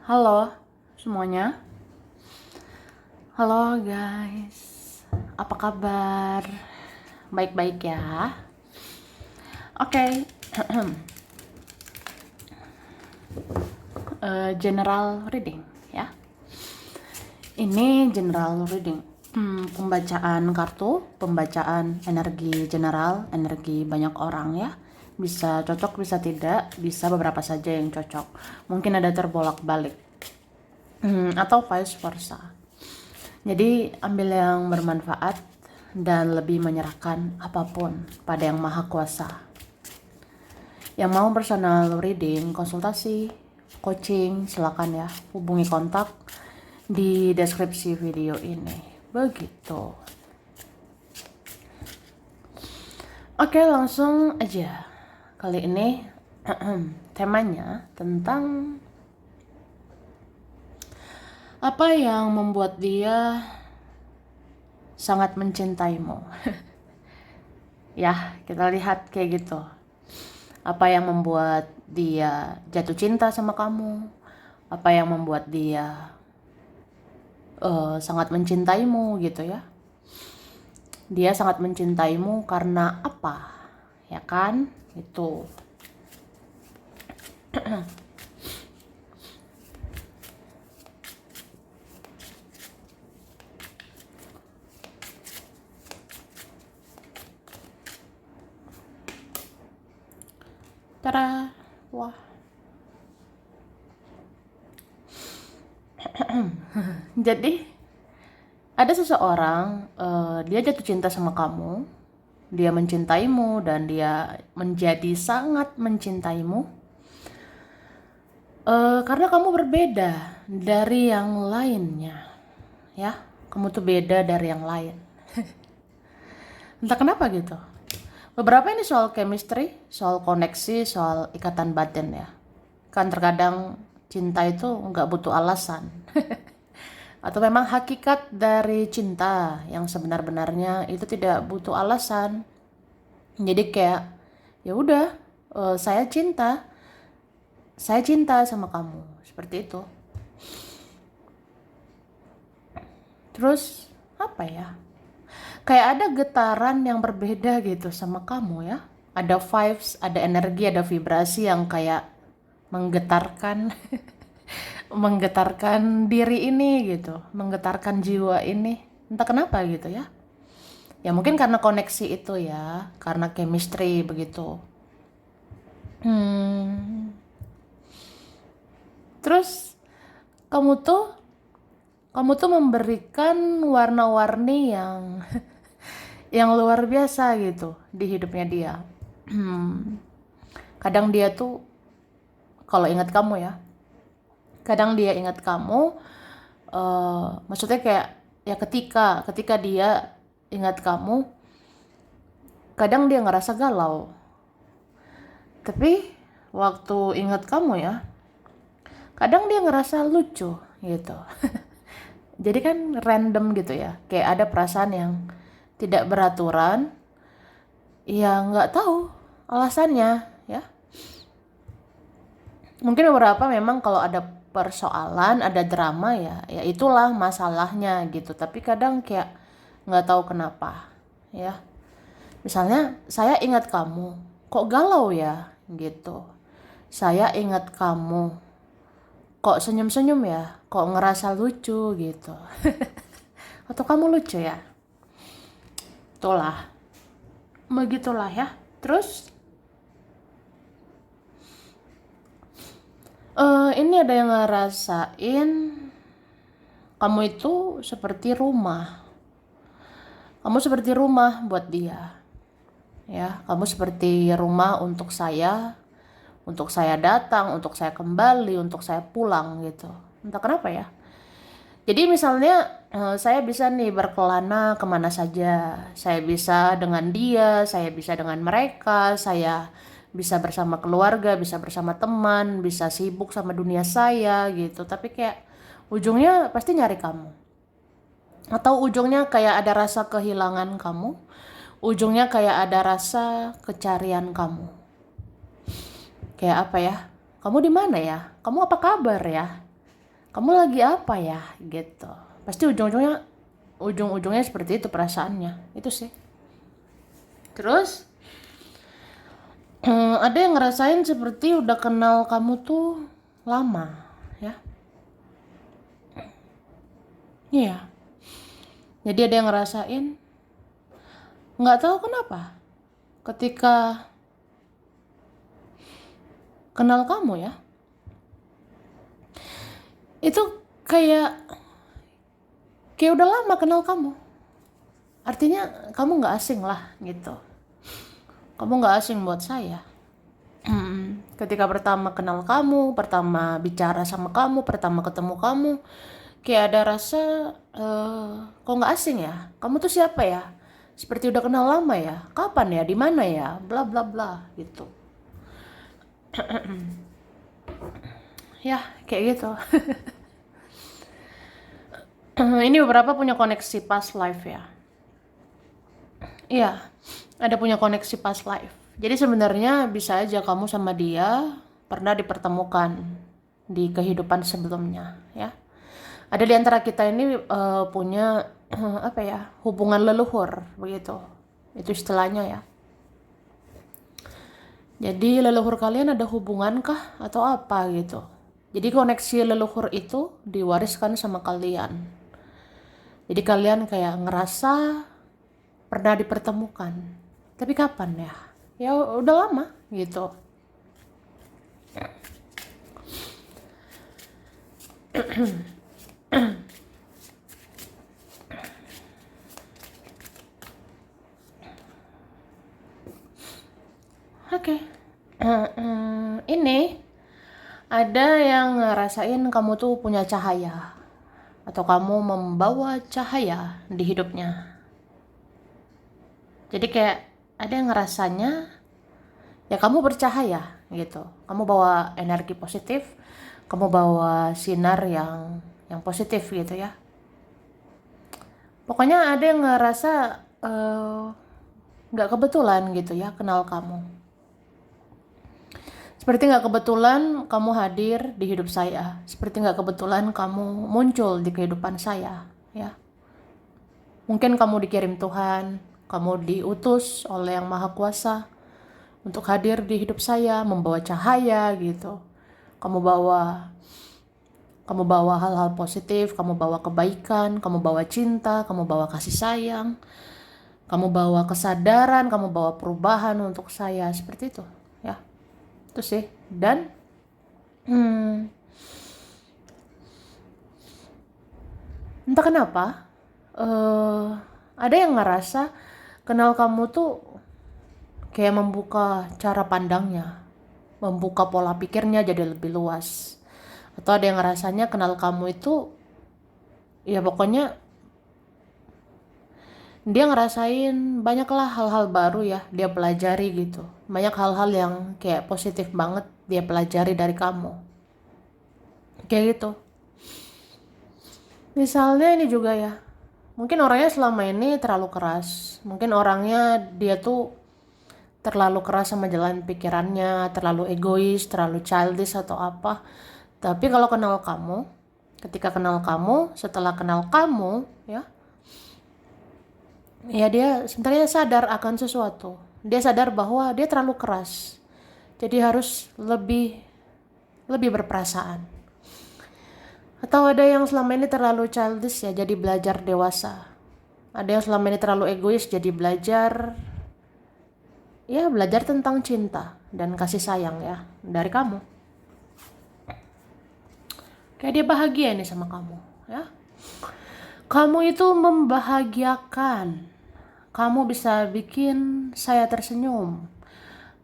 Halo semuanya. Halo guys. Apa kabar? Baik-baik ya. Oke. General reading ya. Ini general reading. Pembacaan kartu, pembacaan energi general, energi banyak orang ya. Bisa cocok, bisa tidak, bisa beberapa saja yang cocok. Mungkin ada terbolak-balik. Atau vice versa. Jadi ambil yang bermanfaat dan lebih menyerahkan apapun pada Yang Maha Kuasa. Yang mau personal reading, konsultasi, coaching, silakan ya hubungi kontak di deskripsi video ini. Begitu. Oke, langsung aja. Kali ini temanya tentang apa yang membuat dia sangat mencintaimu. Ya, kita lihat kayak gitu. Apa yang membuat dia jatuh cinta sama kamu? Apa yang membuat dia sangat mencintaimu gitu ya? Dia sangat mencintaimu karena apa? Ya kan? Itu. Tada. Wah. Jadi ada seseorang, dia jatuh cinta sama kamu, dia mencintaimu dan dia menjadi sangat mencintaimu, karena kamu berbeda dari yang lainnya, ya. Kamu tuh beda dari yang lain. Entah kenapa gitu. Beberapa ini soal chemistry, soal koneksi, soal ikatan batin ya. Kan terkadang cinta itu nggak butuh alasan. Atau memang hakikat dari cinta yang sebenar-benarnya itu tidak butuh alasan. Jadi kayak ya udah, saya cinta sama kamu, seperti itu. Terus apa ya? Kayak ada getaran yang berbeda gitu sama kamu ya. Ada vibes, ada energi, ada vibrasi yang kayak menggetarkan menggetarkan diri ini gitu, menggetarkan jiwa ini. Entah kenapa gitu ya. Ya mungkin karena koneksi itu ya, karena chemistry begitu. Terus kamu tuh kamu tuh memberikan warna-warni yang yang luar biasa gitu di hidupnya dia. Kadang dia tuh kalau ingat kamu ya, kadang dia ingat kamu, maksudnya kayak ya ketika dia ingat kamu, kadang dia ngerasa galau. Tapi waktu ingat kamu ya, kadang dia ngerasa lucu gitu. Jadi kan random gitu ya, kayak ada perasaan yang tidak beraturan, ya nggak tahu alasannya ya. Mungkin beberapa memang kalau ada persoalan, ada drama ya itulah masalahnya gitu. Tapi kadang kayak nggak tahu kenapa ya. Misalnya saya ingat kamu, kok galau ya gitu. Saya ingat kamu, kok senyum-senyum ya, kok ngerasa lucu gitu. Atau kamu lucu ya. Itulah, begitulah ya. Terus ini ada yang ngerasain kamu itu seperti rumah. Kamu seperti rumah buat dia. Ya, kamu seperti rumah untuk saya datang, untuk saya kembali, untuk saya pulang gitu. Entah kenapa ya. Jadi misalnya saya bisa nih berkelana kemana saja. Saya bisa dengan dia, saya bisa dengan mereka, saya bisa bersama keluarga, bisa bersama teman, bisa sibuk sama dunia saya gitu. Tapi kayak ujungnya pasti nyari kamu. Atau ujungnya kayak ada rasa kehilangan kamu. Ujungnya kayak ada rasa kecarian kamu. Kayak apa ya? Kamu di mana ya? Kamu apa kabar ya? kamu lagi apa ya gitu. Pasti ujung-ujungnya seperti itu perasaannya itu sih. Terus ada yang ngerasain seperti udah kenal kamu tuh lama ya. Iya, jadi ada yang ngerasain nggak tahu kenapa ketika kenal kamu ya, itu kayak kayak udah lama kenal kamu. Artinya kamu nggak asing lah gitu. Kamu nggak asing buat saya. Ketika pertama kenal kamu, pertama bicara sama kamu, pertama ketemu kamu, kayak ada rasa kok nggak asing ya? Kamu tuh siapa ya? Seperti udah kenal lama ya? Kapan ya? Di mana ya? Bla bla bla gitu. Ya, kayak gitu. Ini beberapa punya koneksi past life ya. Iya, ada punya koneksi past life. Jadi sebenarnya bisa aja kamu sama dia pernah dipertemukan di kehidupan sebelumnya, ya. Ada di antara kita ini punya apa ya, hubungan leluhur begitu. Itu istilahnya ya. Jadi leluhur kalian ada hubungankah atau apa gitu. Jadi koneksi leluhur itu diwariskan sama kalian. Jadi kalian kayak ngerasa pernah dipertemukan. Tapi kapan ya? Ya udah lama gitu. Oke. Ini ada yang ngerasain kamu tuh punya cahaya atau kamu membawa cahaya di hidupnya. Jadi kayak ada yang ngerasanya ya kamu bercahaya gitu. Kamu bawa energi positif, kamu bawa sinar yang positif gitu ya. Pokoknya ada yang ngerasa nggak kebetulan gitu ya kenal kamu. Seperti nggak kebetulan kamu hadir di hidup saya. Seperti nggak kebetulan kamu muncul di kehidupan saya ya. Mungkin kamu dikirim Tuhan, kamu diutus oleh Yang Maha Kuasa untuk hadir di hidup saya, membawa cahaya gitu. Kamu bawa hal-hal positif, kamu bawa kebaikan, kamu bawa cinta, kamu bawa kasih sayang, kamu bawa kesadaran, kamu bawa perubahan untuk saya, seperti itu ya. Itu sih. Dan entah kenapa ada yang ngerasa kenal kamu tuh kayak membuka cara pandangnya, membuka pola pikirnya jadi lebih luas. Atau ada yang ngerasanya kenal kamu itu ya pokoknya dia ngerasain banyaklah hal-hal baru ya dia pelajari gitu. Banyak hal-hal yang kayak positif banget dia pelajari dari kamu. Kayak gitu. Misalnya ini juga ya. Mungkin orangnya selama ini terlalu keras. Mungkin orangnya dia tuh terlalu keras sama jalan pikirannya, terlalu egois, terlalu childish atau apa. Tapi kalau kenal kamu, ketika kenal kamu, setelah kenal kamu, ya dia sebenarnya sadar akan sesuatu. Dia sadar bahwa dia terlalu keras. Jadi harus lebih berperasaan. Atau ada yang selama ini terlalu childish ya, jadi belajar dewasa. Ada yang selama ini terlalu egois, jadi belajar tentang cinta dan kasih sayang ya dari kamu. Kayak dia bahagia nih sama kamu ya. Kamu itu membahagiakan. Kamu bisa bikin saya tersenyum.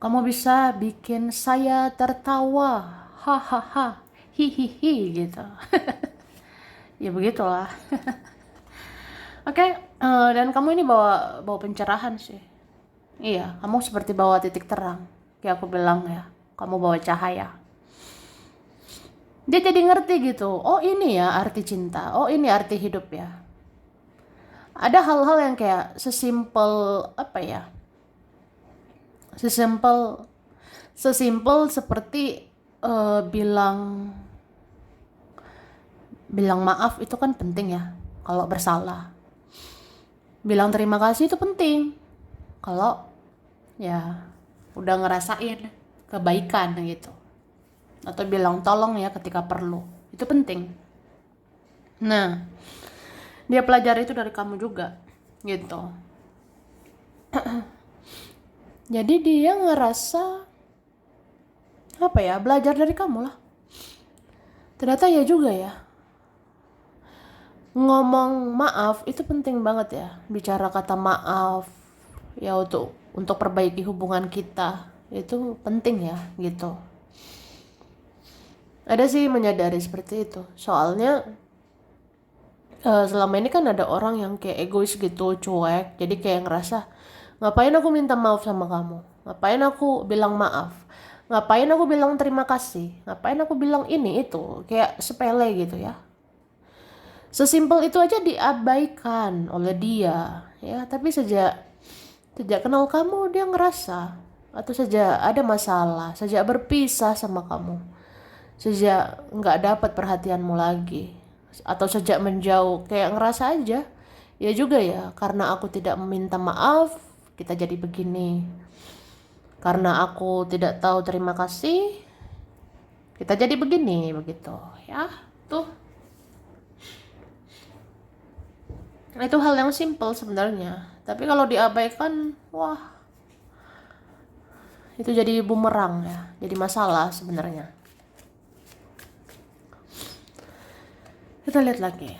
Kamu bisa bikin saya tertawa. Hahaha. Hihihi gitu. Ya begitulah. Oke, dan kamu ini bawa pencerahan sih. Iya, kamu seperti bawa titik terang. Kayak aku bilang ya, kamu bawa cahaya. Dia jadi ngerti gitu. Oh ini ya arti cinta. Oh ini arti hidup ya. Ada hal-hal yang kayak sesimpel apa ya? Sesimpel seperti bilang Bilang maaf itu kan penting ya kalau bersalah. Bilang terima kasih itu penting kalau ya udah ngerasain kebaikan gitu. Atau bilang tolong ya ketika perlu. Itu penting. Nah, dia pelajari itu dari kamu juga gitu. Jadi dia ngerasa apa ya, belajar dari kamu lah. Ternyata ya juga ya, ngomong maaf itu penting banget ya. Bicara kata maaf ya untuk perbaiki hubungan kita itu penting ya gitu. Ada sih menyadari seperti itu. Soalnya selama ini kan ada orang yang kayak egois gitu, cuek. Jadi kayak ngerasa, ngapain aku minta maaf sama kamu? Ngapain aku bilang maaf? Ngapain aku bilang terima kasih? Ngapain aku bilang ini itu? Kayak sepele gitu ya. Sesimpel itu aja diabaikan oleh dia, ya. Tapi sejak kenal kamu dia ngerasa, atau sejak ada masalah, sejak berpisah sama kamu, sejak nggak dapat perhatianmu lagi, atau sejak menjauh, kayak ngerasa aja, ya juga ya, karena aku tidak meminta maaf, kita jadi begini. Karena aku tidak tahu terima kasih, kita jadi begini, begitu. Ya, tuh. Itu hal yang simple sebenarnya. Tapi kalau diabaikan, wah, itu jadi bumerang ya, jadi masalah sebenarnya. Kita lihat lagi.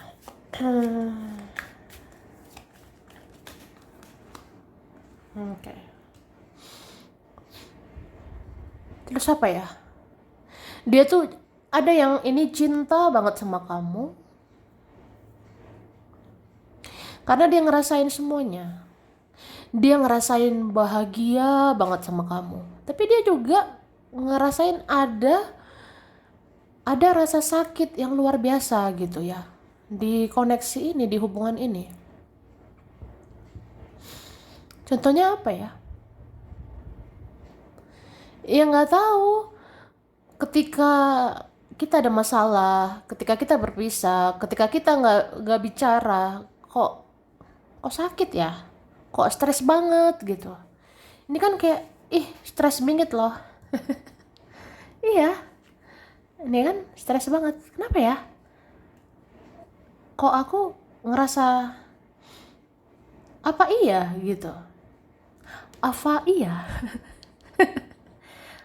Oke. Terus apa ya? Dia tuh ada yang ini cinta banget sama kamu karena dia ngerasain semuanya. Dia ngerasain bahagia banget sama kamu. Tapi dia juga ngerasain ada rasa sakit yang luar biasa gitu ya. Di koneksi ini, di hubungan ini. Contohnya apa ya? Ya nggak tahu. Ketika kita ada masalah, ketika kita berpisah, ketika kita nggak bicara, kok sakit ya, kok stres banget gitu. Ini kan kayak stres banget loh. Iya, ini kan stres banget. Kenapa ya, kok aku ngerasa apa iya gitu, apa iya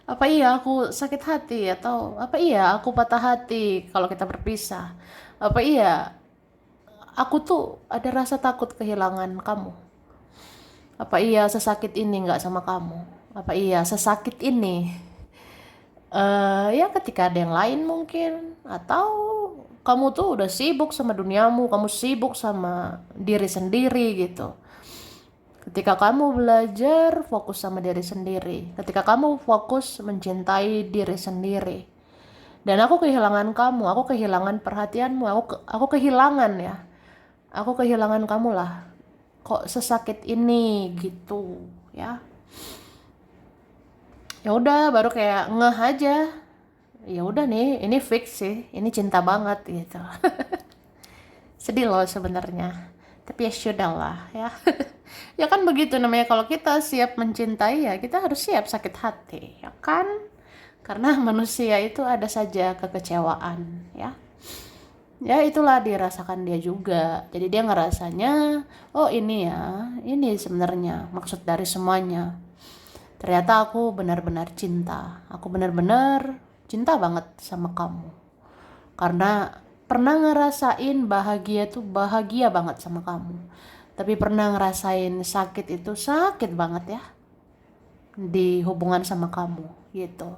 apa iya aku sakit hati, atau apa iya aku patah hati kalau kita berpisah, apa iya aku tuh ada rasa takut kehilangan kamu, apa iya sesakit ini nggak sama kamu, apa iya sesakit ini ya ketika ada yang lain mungkin, atau kamu tuh udah sibuk sama duniamu, kamu sibuk sama diri sendiri gitu. Ketika kamu belajar fokus sama diri sendiri, ketika kamu fokus mencintai diri sendiri, dan aku kehilangan kamu, aku kehilangan perhatianmu, aku kehilangan ya, aku kehilangan kamu lah, kok sesakit ini gitu ya. Ya udah baru kayak ngeh aja, ya udah nih ini fix sih, ini cinta banget gitu. Sedih loh sebenarnya, tapi ya sudah lah ya. Ya kan begitu namanya, kalau kita siap mencintai ya kita harus siap sakit hati ya kan, karena manusia itu ada saja kekecewaan ya. Ya itulah dirasakan dia juga, jadi dia ngerasanya, oh ini ya, ini sebenarnya maksud dari semuanya. Ternyata aku benar-benar cinta, aku benar-benar cinta banget sama kamu, karena pernah ngerasain bahagia tuh bahagia banget sama kamu, tapi pernah ngerasain sakit itu sakit banget ya di hubungan sama kamu gitu.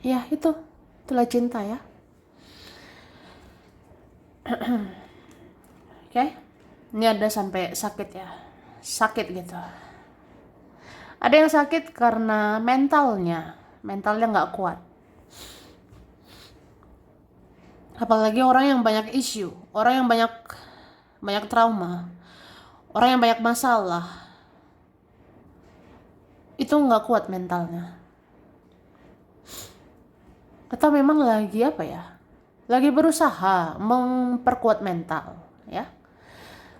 Ya itulah cinta ya. Oke, ini ada sampai sakit ya, sakit gitu. Ada yang sakit karena mentalnya nggak kuat. Apalagi orang yang banyak isu, orang yang banyak trauma, orang yang banyak masalah, itu nggak kuat mentalnya. Atau memang lagi apa ya? lagi berusaha memperkuat mental, ya.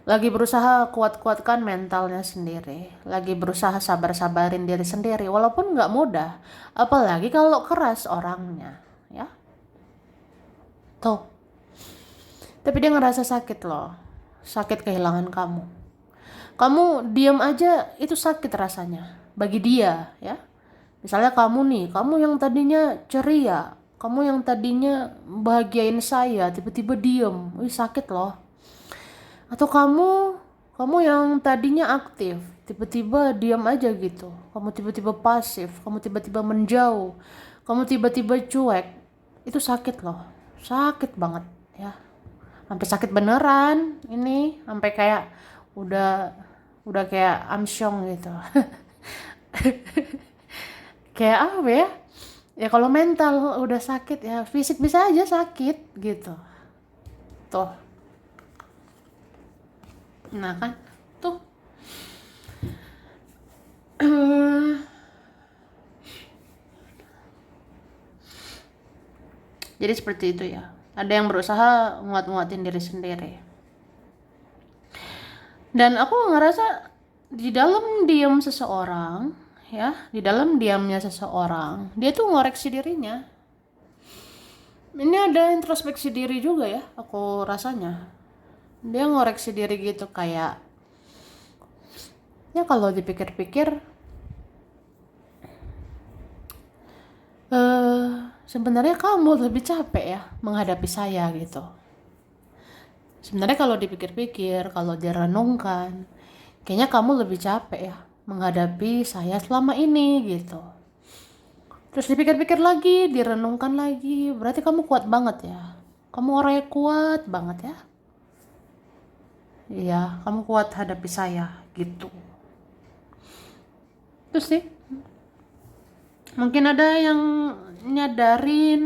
Lagi berusaha kuat-kuatkan mentalnya sendiri, lagi berusaha sabar-sabarin diri sendiri, walaupun nggak mudah, apalagi kalau keras orangnya, ya. Tuh, tapi dia ngerasa sakit loh, sakit kehilangan kamu. Kamu diam aja itu sakit rasanya, bagi dia, ya. Misalnya kamu nih, kamu yang tadinya ceria, kamu yang tadinya bahagiain saya, tiba-tiba diem, wih sakit loh. Atau kamu yang tadinya aktif, tiba-tiba diam aja gitu. Kamu tiba-tiba pasif, kamu tiba-tiba menjauh, kamu tiba-tiba cuek. Itu sakit loh, sakit banget ya. Sampai sakit beneran ini, sampai kayak udah kayak amsyong gitu. Kayak apa ya? Ya kalau mental udah sakit ya, fisik bisa aja sakit gitu. Tuh. Nah kan, tuh. Jadi seperti itu ya. Ada yang berusaha nguat-nguatin diri sendiri. Dan aku ngerasa di dalam diam seseorang, ya, di dalam diamnya seseorang, dia tuh ngoreksi dirinya. Ini ada introspeksi diri juga ya, aku rasanya. Dia ngoreksi diri gitu kayak, ya kalau dipikir-pikir, sebenarnya kamu lebih capek ya menghadapi saya gitu. Sebenarnya kalau dipikir-pikir, kalau direnungkan, kayaknya kamu lebih capek ya menghadapi saya selama ini gitu. Terus dipikir-pikir lagi, direnungkan lagi, berarti kamu kuat banget ya. Kamu orangnya kuat banget ya. Iya, kamu kuat hadapi saya gitu. Terus sih, mungkin ada yang nyadarin,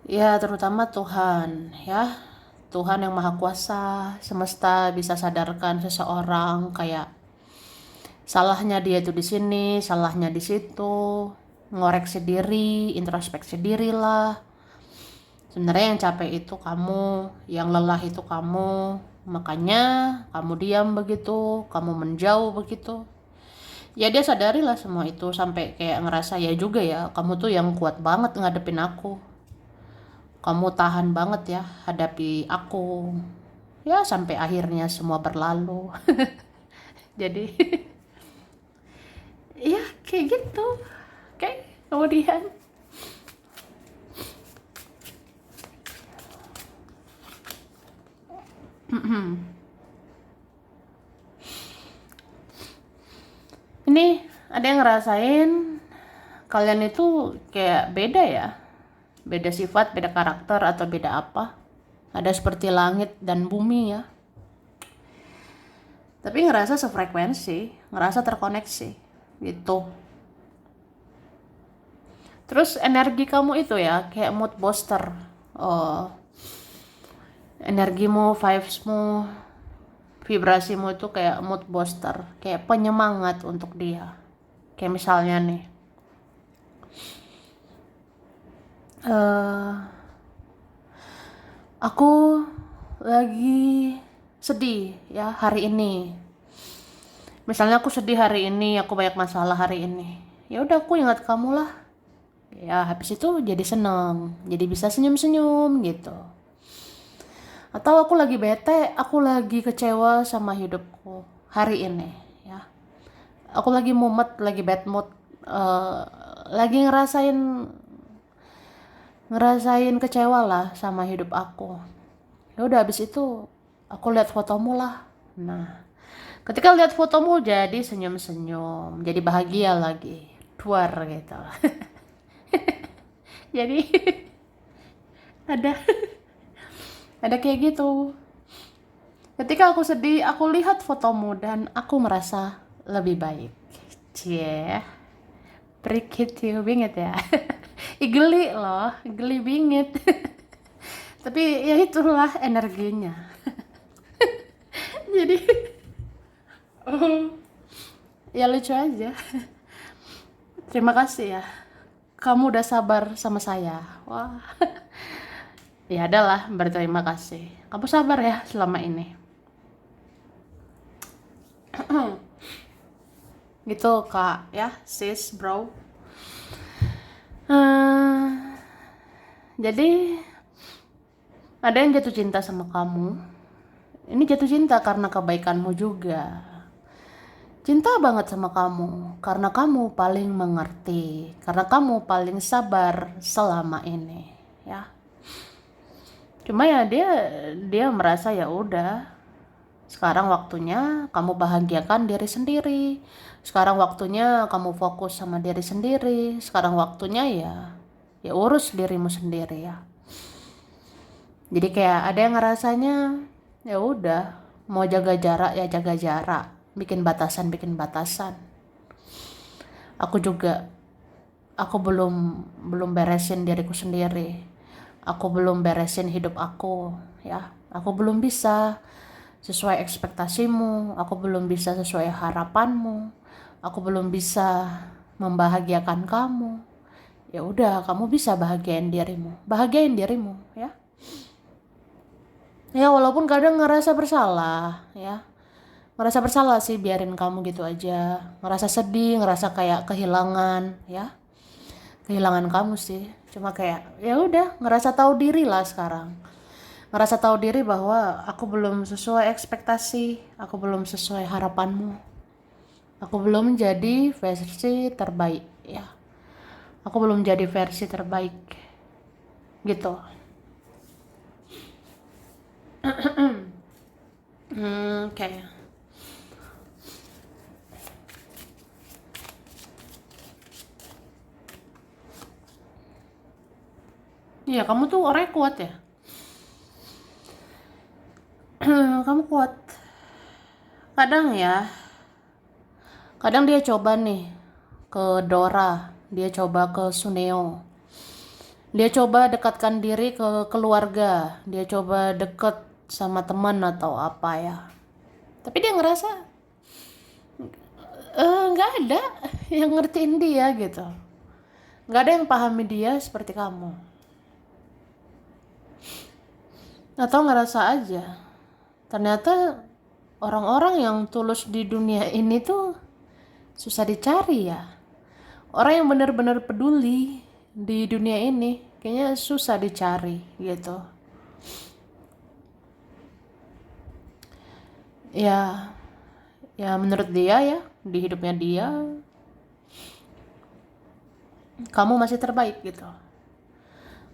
ya terutama Tuhan ya. Tuhan yang Maha Kuasa, semesta bisa sadarkan seseorang kayak salahnya dia itu di sini, salahnya di situ, ngoreksi diri, introspeksi diri lah. Sebenarnya yang capek itu kamu, yang lelah itu kamu, makanya kamu diam begitu, kamu menjauh begitu. Ya dia sadarilah semua itu sampai kayak ngerasa ya juga ya, kamu tuh yang kuat banget ngadepin aku. Kamu tahan banget ya hadapi aku. Ya sampai akhirnya semua berlalu. Jadi ya kayak gitu. Oke, kemudian ini ada yang ngerasain kalian itu kayak beda ya, beda sifat, beda karakter atau beda apa, ada seperti langit dan bumi ya, tapi ngerasa sefrekuensi, ngerasa terkoneksi gitu. Terus energi kamu itu ya kayak mood booster. Oh, energimu, vibesmu, vibrasimu itu kayak mood booster, kayak penyemangat untuk dia. Kayak misalnya nih, eh aku lagi sedih ya hari ini. Misalnya aku sedih hari ini, aku banyak masalah hari ini. Ya udah aku ingat kamu lah. Ya habis itu jadi seneng, jadi bisa senyum-senyum gitu. Atau aku lagi bete, aku lagi kecewa sama hidupku hari ini ya. Aku lagi mumet, lagi bad mood, eh, lagi ngerasain kecewa lah sama hidup aku. Ya udah habis itu aku lihat fotomu lah. Nah, ketika lihat fotomu jadi senyum-senyum, jadi bahagia lagi, duar gitu. Jadi ada ada kayak gitu. Ketika aku sedih, aku lihat fotomu dan aku merasa lebih baik. Cie, prikit you bingit ya. Geli loh, geli bingit. Tapi ya itulah energinya. Jadi ya lucu aja. Terima kasih ya. Kamu udah sabar sama saya. Wah. Ya adalah berterima kasih. Kamu sabar ya selama ini. Gitu kak ya, sis, bro. Eh, jadi ada yang jatuh cinta sama kamu. Ini jatuh cinta karena kebaikanmu juga. Cinta banget sama kamu karena kamu paling mengerti, karena kamu paling sabar selama ini, ya. Cuma ya dia merasa ya udah, sekarang waktunya kamu bahagiakan diri sendiri. Sekarang waktunya kamu fokus sama diri sendiri. Sekarang waktunya ya urus dirimu sendiri ya. Jadi kayak ada yang ngerasanya ya udah, mau jaga jarak ya jaga jarak, bikin batasan. Aku juga, aku belum beresin diriku sendiri. Aku belum beresin hidup aku, ya. Aku belum bisa sesuai ekspektasimu, aku belum bisa sesuai harapanmu. Aku belum bisa membahagiakan kamu. Ya udah, kamu bisa bahagiain dirimu, ya. Ya walaupun kadang ngerasa bersalah, ya. Ngerasa bersalah sih, biarin kamu gitu aja. Ngerasa sedih, ngerasa kayak kehilangan, ya. Kehilangan kamu sih. Cuma kayak ya udah, ngerasa tahu diri lah sekarang. Ngerasa tahu diri bahwa aku belum sesuai ekspektasi, aku belum sesuai harapanmu. Aku belum jadi versi terbaik, ya. Aku belum jadi versi terbaik. Gitu. Kayak iya, kamu tuh orangnya kuat ya. Kamu kuat. Kadang dia coba nih ke Dora, dia coba ke Suneo, dia coba dekatkan diri ke keluarga, dia coba deket sama teman atau apa ya. Tapi dia ngerasa nggak ada yang ngertiin dia gitu, nggak ada yang pahami dia seperti kamu. Atau ngerasa aja, ternyata orang-orang yang tulus di dunia ini tuh susah dicari ya. Orang yang benar-benar peduli di dunia ini kayaknya susah dicari gitu. Ya, ya menurut dia ya, di hidupnya dia, kamu masih terbaik gitu.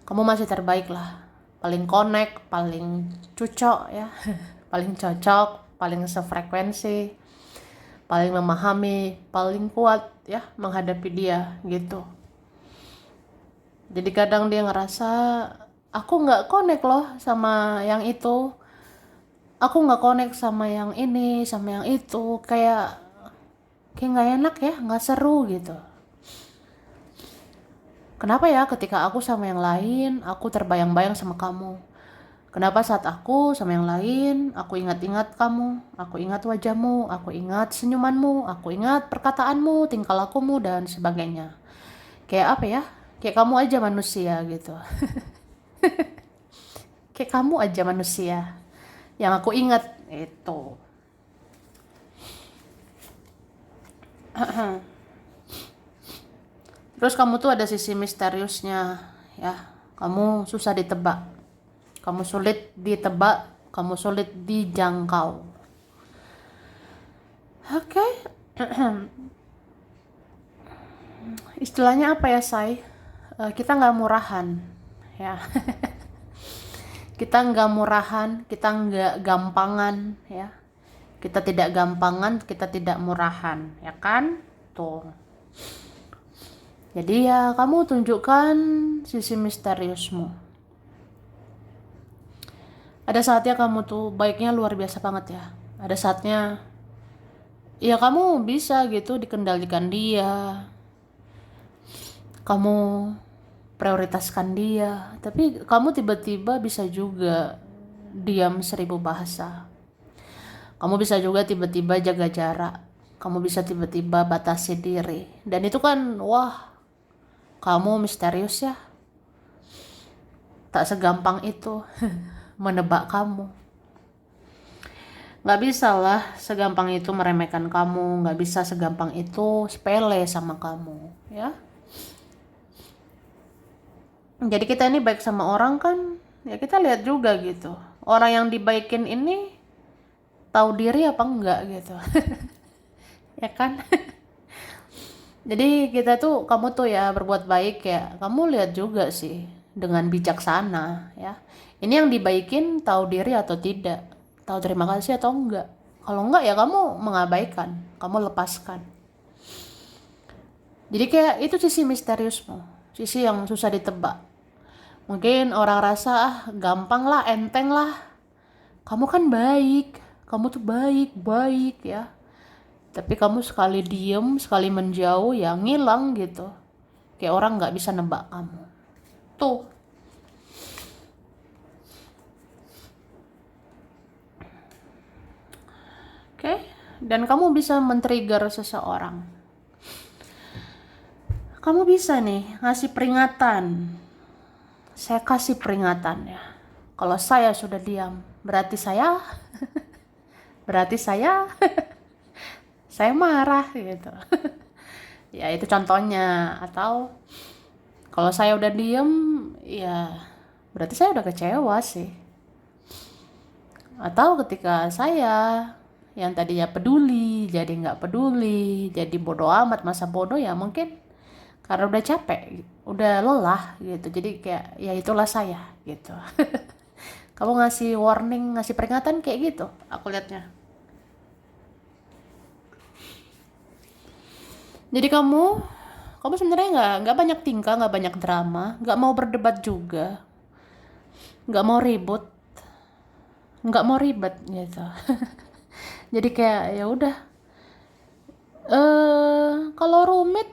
Kamu masih terbaik lah. Paling connect, paling cocok ya. Paling cocok, paling sefrekuensi, paling memahami, paling kuat ya menghadapi dia gitu. Jadi kadang dia ngerasa aku nggak connect loh sama yang itu, aku nggak connect sama yang ini, sama yang itu, kayak nggak enak ya, nggak seru gitu. Kenapa ya ketika aku sama yang lain, aku terbayang-bayang sama kamu? Kenapa saat aku sama yang lain, aku ingat-ingat kamu, aku ingat wajahmu, aku ingat senyumanmu, aku ingat perkataanmu, tingkah lakumu, dan sebagainya. Kayak apa ya? Kayak kamu aja manusia gitu. Kayak kamu aja manusia yang aku ingat itu. Terus kamu tuh ada sisi misteriusnya ya. Kamu susah ditebak. Kamu sulit ditebak, kamu sulit dijangkau. Oke. Istilahnya apa ya, Say? Kita nggak murahan ya. Kita nggak murahan, kita nggak gampangan ya. Kita tidak gampangan, kita tidak murahan, ya kan? Tuh. Jadi ya kamu tunjukkan sisi misteriusmu. Ada saatnya kamu tuh baiknya luar biasa banget ya. Ada saatnya ya kamu bisa gitu dikendalikan dia. Kamu prioritaskan dia. Tapi kamu tiba-tiba bisa juga diam 1000 bahasa. Kamu bisa juga tiba-tiba jaga jarak. Kamu bisa tiba-tiba batasi diri. Dan itu kan wah, kamu misterius ya. tak segampang itu menebak kamu. Nggak bisa lah segampang itu meremehkan kamu, nggak bisa segampang itu sepele sama kamu, ya. Jadi kita ini baik sama orang kan, ya kita lihat juga gitu. Orang yang dibaikin ini tahu diri apa enggak gitu. Ya kan? Jadi kita tuh, kamu tuh ya berbuat baik ya, kamu lihat juga sih dengan bijaksana ya. Ini yang dibaikin tahu diri atau tidak, tahu terima kasih atau enggak. Kalau enggak ya kamu mengabaikan, kamu lepaskan. Jadi kayak itu sisi misteriusmu, sisi yang susah ditebak. Mungkin orang rasa gampang lah, enteng lah. Kamu kan baik, kamu tuh baik ya. Tapi kamu sekali diem, sekali menjauh ya ngilang gitu. Kayak orang nggak bisa nebak kamu. Tuh. Oke. Dan kamu bisa men-trigger seseorang. Kamu bisa nih ngasih peringatan. Saya kasih peringatan ya. Kalau saya sudah diam, berarti saya saya marah gitu. Ya itu contohnya. Atau kalau saya udah diem, ya berarti saya udah kecewa sih. Atau ketika saya yang tadinya peduli jadi nggak peduli, jadi bodoh amat, masa bodoh ya mungkin karena udah capek, udah lelah gitu. Jadi kayak ya itulah saya gitu. Kamu ngasih warning, ngasih peringatan kayak gitu, aku lihatnya. Jadi kamu sebenarnya nggak banyak tingkah, nggak banyak drama, nggak mau berdebat juga, nggak mau ribut, nggak mau ribet gitu. Jadi kayak ya udah, kalau rumit,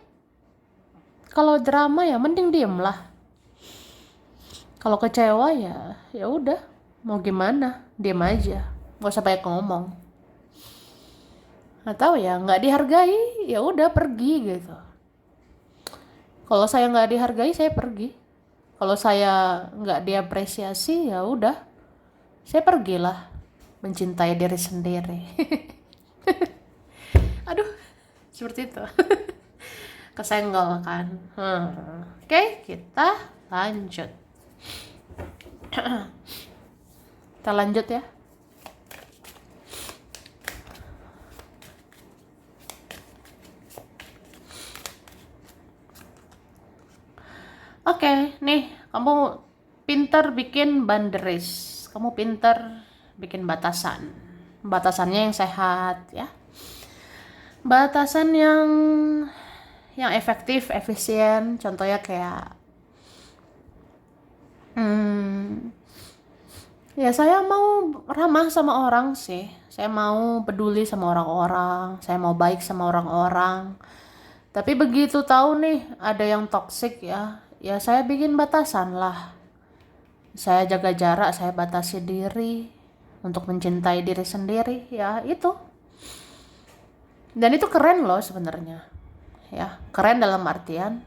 kalau drama ya mending diem lah. Kalau kecewa ya udah, mau gimana, diem aja, nggak usah banyak ngomong. Atau ya nggak dihargai, ya udah pergi gitu. Kalau saya nggak dihargai, saya pergi. Kalau saya nggak diapresiasi, ya udah, saya pergilah mencintai diri sendiri. Aduh, seperti itu. Kesenggol kan. Oke, kita lanjut. Kita lanjut ya. Oke, nih kamu pintar bikin boundaries. Kamu pintar bikin batasan. Batasannya yang sehat ya. Batasan yang efektif, efisien. Contohnya kayak ya saya mau ramah sama orang sih. Saya mau peduli sama orang-orang. Saya mau baik sama orang-orang. Tapi begitu tahu nih ada yang toksik ya saya bikin batasan lah. Saya jaga jarak, saya batasi diri untuk mencintai diri sendiri, ya itu. Dan itu keren loh sebenarnya. Ya, keren dalam artian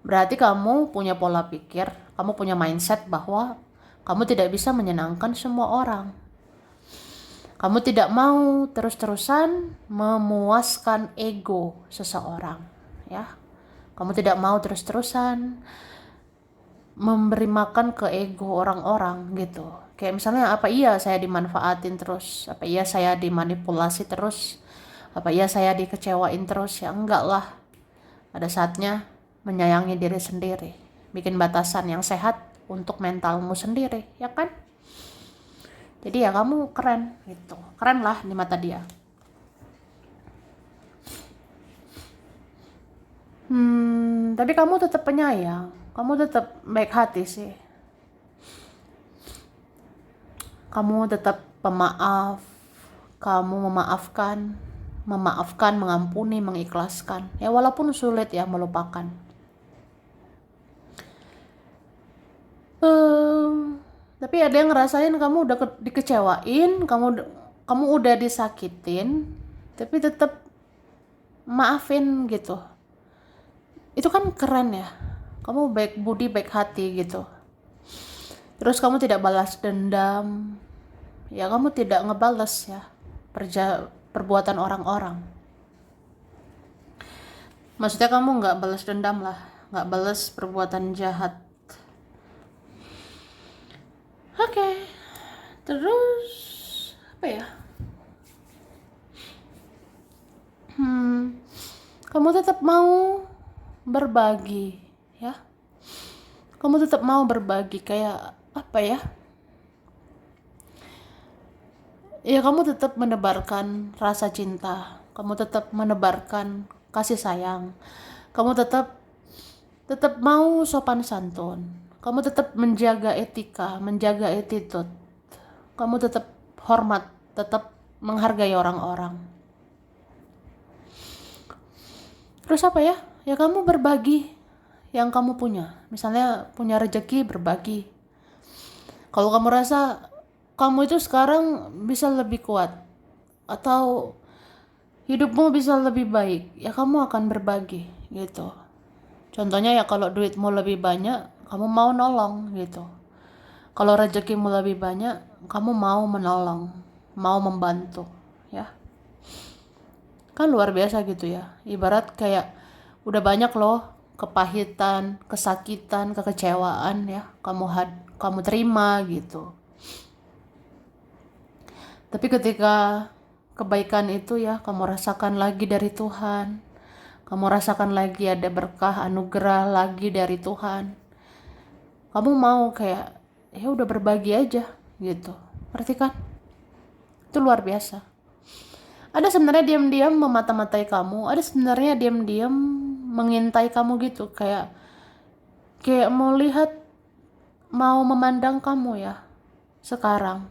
berarti kamu punya pola pikir, kamu punya mindset bahwa kamu tidak bisa menyenangkan semua orang. Kamu tidak mau terus-terusan memuaskan ego seseorang, ya. Kamu tidak mau terus-terusan memberi makan ke ego orang-orang gitu. Kayak misalnya apa iya saya dimanfaatin terus, apa iya saya dimanipulasi terus, apa iya saya dikecewain terus, ya enggak lah. Ada saatnya menyayangi diri sendiri, bikin batasan yang sehat untuk mentalmu sendiri, ya kan? Jadi ya kamu keren gitu, keren lah di mata dia. Tapi kamu tetap penyayang, kamu tetap baik hati sih. Kamu tetap pemaaf, kamu memaafkan, mengampuni, mengikhlaskan. Ya walaupun sulit ya melupakan. Tapi ada yang ngerasain kamu udah dikecewain, kamu udah disakitin, tapi tetap maafin gitu. Itu kan keren ya. Kamu baik budi, baik hati gitu. terus kamu tidak balas dendam, ya kamu tidak ngebales ya perbuatan orang-orang. Maksudnya kamu nggak balas dendam lah, nggak balas perbuatan jahat. Oke, terus apa ya? Kamu tetap mau berbagi, ya. Kamu tetap mau berbagi kayak apa ya? Ya kamu tetap menebarkan rasa cinta, kamu tetap menebarkan kasih sayang, kamu tetap mau sopan santun, kamu tetap menjaga etika, menjaga attitude, kamu tetap hormat, tetap menghargai orang-orang. Terus apa ya? Ya kamu berbagi yang kamu punya. Misalnya punya rezeki, berbagi. Kalau kamu rasa kamu itu sekarang bisa lebih kuat atau hidupmu bisa lebih baik, ya kamu akan berbagi gitu. Contohnya ya kalau duitmu lebih banyak, kamu mau nolong gitu. Kalau rezekimu lebih banyak, kamu mau menolong, mau membantu, ya. Kan luar biasa gitu ya. Ibarat kayak udah banyak loh kepahitan, kesakitan, kekecewaan ya kamu terima gitu. Tapi ketika kebaikan itu ya kamu rasakan lagi dari Tuhan, kamu rasakan lagi ada berkah anugerah lagi dari Tuhan, kamu mau kayak ya udah berbagi aja gitu. Ngerti kan? Itu luar biasa. Ada sebenarnya diam-diam memata-matai kamu, ada sebenarnya diam-diam mengintai kamu gitu, kayak mau lihat, mau memandang kamu ya sekarang.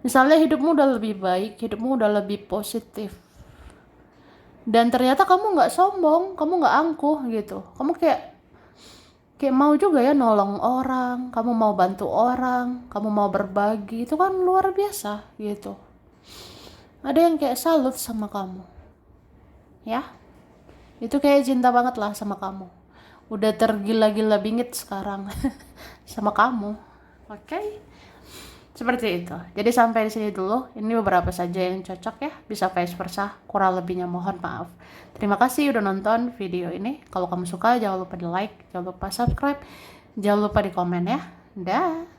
Misalnya hidupmu udah lebih baik, hidupmu udah lebih positif, dan ternyata kamu nggak sombong, kamu nggak angkuh gitu, kamu kayak mau juga ya nolong orang, kamu mau bantu orang, kamu mau berbagi, itu kan luar biasa gitu. Ada yang kayak salut sama kamu, ya. Itu kayak cinta banget lah sama kamu. Udah tergila-gila bingit sekarang sama kamu. Oke. Seperti itu. Jadi sampai di sini dulu. Ini beberapa saja yang cocok ya. Bisa vice versa. Kurang lebihnya mohon maaf. Terima kasih udah nonton video ini. Kalau kamu suka jangan lupa di like, jangan lupa subscribe, jangan lupa di komen ya. Dah.